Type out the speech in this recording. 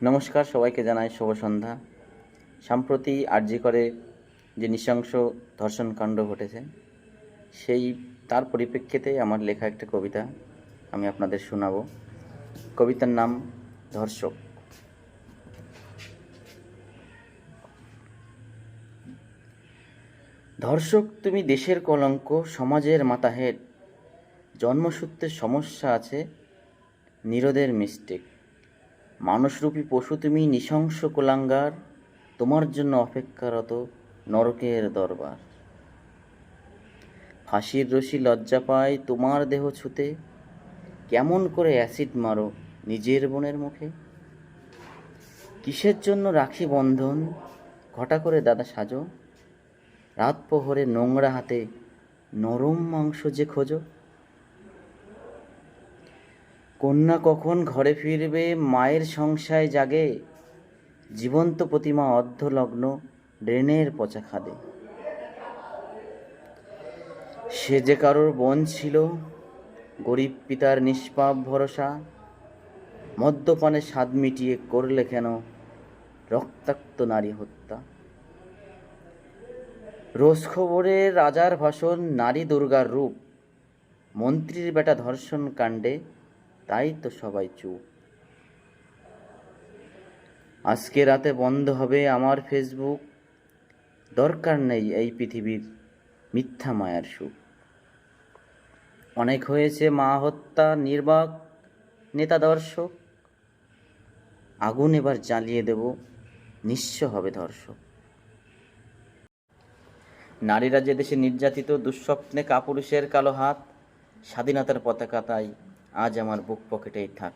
নমস্কার, সবাইকে জানাই শুভ সন্ধ্যা। সম্প্রতি আরজি করে যে নৃশংস ধর্ষণকাণ্ড ঘটেছে, তার পরিপ্রেক্ষিতে আমার লেখা একটা কবিতা আমি আপনাদের শোনাবো। কবিতার নাম ধর্ষক। ধর্ষক তুমি দেশের কলঙ্ক, সমাজের মাতাহেড। জন্মসূত্রে সমস্যা আছে, নিরোদের মিস্টেক। মানুষরূপী পশু তুমি, নৃশংস কুলাঙ্গার। তোমার জন্য অপেক্ষারত নরকের দরবার। ফাঁসির রশি লজ্জা পায় তোমার দেহ ছুতে। কেমন করে অ্যাসিড মারো নিজের বোনের মুখে। কিসের জন্য রাখি বন্ধন, ঘটা করে দাদা সাজো। রাত প্রহরে নোংরা হাতে নরম মাংস যে খোঁজো। কন্যা কখন ঘরে ফিরবে, মায়ের সংশয় জাগে। জীবন্ত প্রতিমা অর্ধলগ্ন ড্রেনের পচা খাদে। সে যে কারোর বোন ছিল, গরিব পিতার নিষ্পাপ ভরসা। মদ্যপানে স্বাদ মিটিয়ে করলে কেন রক্তাক্ত নারী হত্যা। রোজ খবরে রাজার ভাষণ, নারী দুর্গার রূপ। মন্ত্রীর বেটা ধর্ষণ কাণ্ডে তাই তো সবাই চুপ। আজকে রাতে বন্ধ হবে আমার ফেসবুক। দরকার নেই এই পৃথিবীর মিথ্যা মায়ার সুখ। অনেক হয়েছে মা হত্যা, নির্বাক নেতা দর্শক। আগুন এবার জ্বালিয়ে দেব, নিঃস্ব হবে ধর্ষক। নারীরা যে দেশে নির্যাতিত, দুঃস্বপ্নে কাপুরুষের কালো হাত। স্বাধীনতার পতাকা তাই আজ আমার বুক পকেটেই থাক।